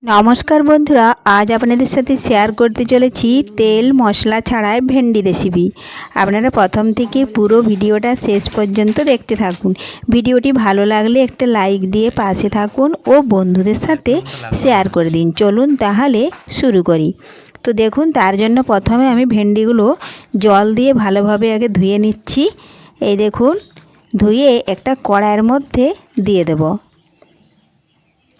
नमस्कार बंधुरा आज आपनादेर साथे शेयर करते चलेछि तेल मशला छाड़ाई भेंडी रेसिपि। आपनारा प्रथम थेके पुरो भिडियोटा शेष पर्यन्त देखते थाकुन। भिडियोटी भालो लागले एकटा लाइक दिए पाशे थाकुन ओ बंधुदेर साथे शेयर करे दिन। चलुन ताहले शुरू करी। तो देखुन तार जन्य प्रथमे आमि भेंडिगुलो जल दिए भालोभाबे आगे धुए निচ্ছি। এই দেখুন ধুয়ে একটা কড়াইয়ের মধ্যে দিয়ে দেব।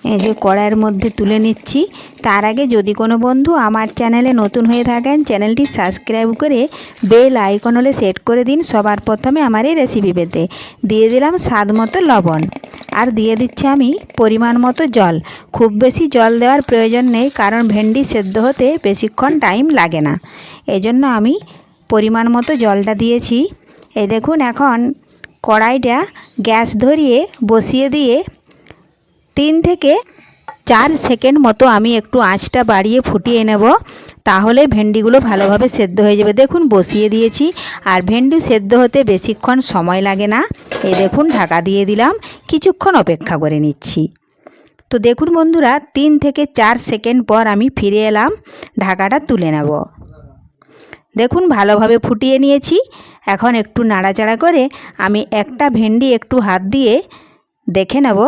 এই যে কড়াইয়ের মধ্যে তুলে নিচ্ছি। তার আগে যদি কোনো বন্ধু আমার চ্যানেলে নতুন হয়ে থাকেন চ্যানেলটি সাবস্ক্রাইব করে বেল আইকন হলে সেট করে দিন সবার প্রথমে আমার এই রেসিপি পেতে। দিয়ে দিলাম স্বাদ মতো লবণ আর দিয়ে দিচ্ছি আমি পরিমাণ মতো জল। খুব বেশি জল দেওয়ার প্রয়োজন নেই কারণ ভেন্ডি সেদ্ধ হতে বেশিক্ষণ টাইম লাগে না, এজন্য আমি পরিমাণ মতো জলটা দিয়েছি। এই দেখুন এখন কড়াইটা গ্যাস ধরিয়ে বসিয়ে দিয়ে 3 থেকে 4 সেকেন্ড মতো আমি একটু আঁচটা বাড়িয়ে ফুটিয়ে নেব, তাহলে ভেন্ডিগুলো ভালোভাবে সেদ্ধ হয়ে যাবে। দেখুন বসিয়ে দিয়েছি আর ভেন্ডি সেদ্ধ হতে বেশিক্ষণ সময় লাগে না। এই দেখুন ঢাকা দিয়ে দিলাম, কিছুক্ষণ অপেক্ষা করে নিচ্ছি। তো দেখুন বন্ধুরা 3 থেকে 4 সেকেন্ড পর আমি ফিরে এলাম, ঢাকাটা তুলে নেব। দেখুন ভালোভাবে ফুটিয়ে নিয়েছি। এখন একটু নাড়াচাড়া করে আমি একটা ভেন্ডি একটু হাত দিয়ে দেখে নেব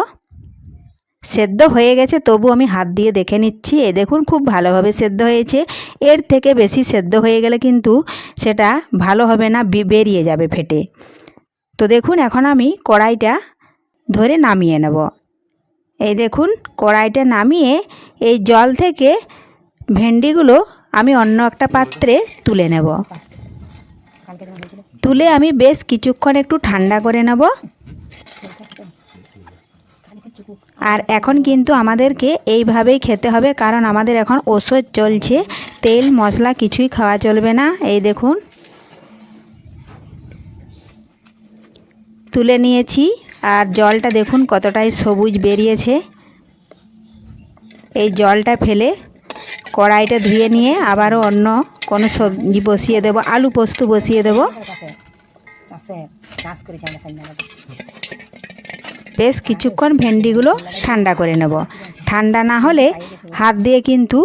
সেদ্ধ হয়ে গেছে, তবু আমি হাত দিয়ে দেখে নিচ্ছি। এই দেখুন খুব ভালোভাবে সেদ্ধ হয়েছে। এর থেকে বেশি সেদ্ধ হয়ে গেলে কিন্তু সেটা ভালো হবে না, বেরিয়ে যাবে ফেটে। তো দেখুন এখন আমি কড়াইটা ধরে নামিয়ে নেব। এই দেখুন কড়াইটা নামিয়ে এই জল থেকে ভেন্ডিগুলো আমি অন্য একটা পাত্রে তুলে নেব। তুলে আমি বেশ কিছুক্ষণ একটু ঠান্ডা করে নেব। আর এখন কিন্তু আমাদেরকে এইভাবেই খেতে হবে কারণ আমাদের এখন ওষুধ চলছে, তেল মশলা কিছুই খাওয়া চলবে না। এই দেখুন তুলে নিয়েছি আর জলটা দেখুন কতটাই সবুজ বেরিয়েছে। এই জলটা ফেলে কড়াইটা ধুয়ে নিয়ে আবারও অন্য কোনো সবজি বসিয়ে দেব, আলু পোস্ত বসিয়ে দেব। বেশ কিছুক্ষণ ভেন্ডিগুলো ঠান্ডা করে নেব। ঠান্ডা না হলে হাত দিয়ে কিন্তু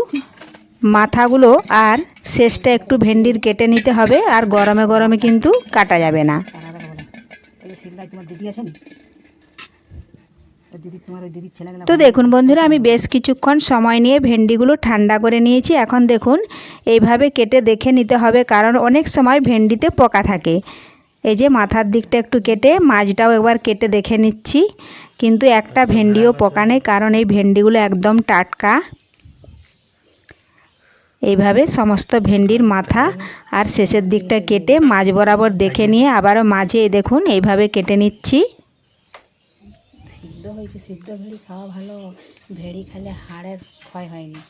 মাথাগুলো আর শেষটা একটু ভেন্ডির কেটে নিতে হবে, আর গরমে গরমে কিন্তু কাটা যাবে না। তো দেখুন বন্ধুরা আমি বেশ কিছুক্ষণ সময় নিয়ে ভেন্ডিগুলো ঠান্ডা করে নিয়েছি। এখন দেখুন এইভাবে কেটে দেখে নিতে হবে কারণ অনেক সময় ভেন্ডিতে পোকা থাকে। এই যে মাথার দিকটা একটু কেটে মাঝটাও একবার কেটে দেখে নিচ্ছি, কিন্তু একটা ভেন্ডিও পোকা নেই কারণ এই ভেন্ডিগুলো একদম টাটকা। এইভাবে সমস্ত ভেন্ডির মাথা আর শেষের দিকটা কেটে মাঝ বরাবর দেখে নিয়ে আবারও মাঝে দেখুন এইভাবে কেটে নিচ্ছি। সিদ্ধ হয়েছে, সিদ্ধ ভেড়ি খাওয়া ভালো, ভেড়ি খেলে হাড়ের ক্ষয় হয়নি,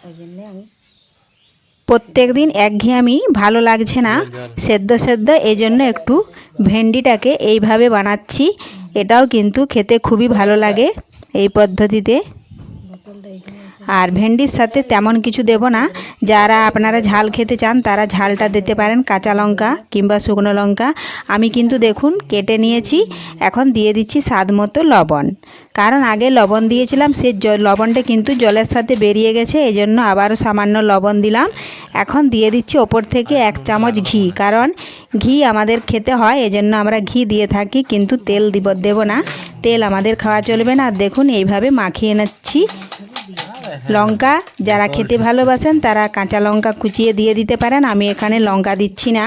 ওই জন্যে আমি প্রত্যেক দিন একঘেয়েমি ভালো লাগছে না সেদ্ধ সেদ্ধ, এই জন্য একটু ভেন্ডিটাকে এইভাবে বানাচ্ছি। এটাও কিন্তু খেতে খুবই ভালো লাগে এই পদ্ধতিতে। আর ভেন্ডির সাথে তেমন কিছু দেব না, যারা আপনারা ঝাল খেতে চান তারা ঝালটা দিতে পারেন, কাঁচা লঙ্কা কিংবা শুকনো লঙ্কা। আমি কিন্তু দেখুন কেটে নিয়েছি। এখন দিয়ে দিচ্ছি স্বাদ মতো লবণ, কারণ আগে লবণ দিয়েছিলাম সে লবণটা কিন্তু জলের সাথে বেরিয়ে গেছে, এই জন্য আবারও সামান্য লবণ দিলাম। এখন দিয়ে দিচ্ছি ওপর থেকে 1 চামচ ঘি, কারণ ঘি আমাদের খেতে হয় এজন্য আমরা ঘি দিয়ে থাকি, কিন্তু তেল দেব না, তেল আমাদের খাওয়া চলবে না। দেখুন এইভাবে মাখিয়ে নিচ্ছি। লঙ্কা যারা খেতে ভালোবাসেন তারা কাঁচা লঙ্কা কুচিয়ে দিয়ে দিতে পারেন, আমি এখানে লঙ্কা দিচ্ছি না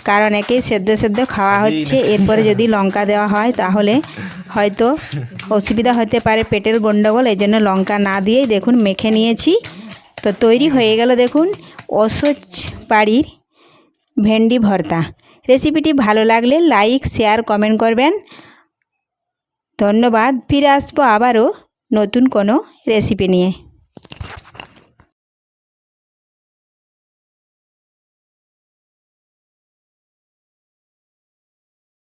কারণ একেই সেদ্ধ সেদ্ধ খাওয়া হচ্ছে, এরপরে যদি লঙ্কা দেওয়া হয় তাহলে হয়তো অসুবিধা হতে পারে, পেটের গন্ডগোল, এই জন্য লঙ্কা না দিয়েই দেখুন মেখে নিয়েছি। তো তৈরি হয়ে গেল দেখুন ওসোজ বাড়ির ভেন্ডি ভর্তা। রেসিপিটি ভালো লাগলে লাইক শেয়ার কমেন্ট করবেন। ধন্যবাদ। ফিরে আসবো আবারও নতুন কোনো রেসিপি নিয়ে।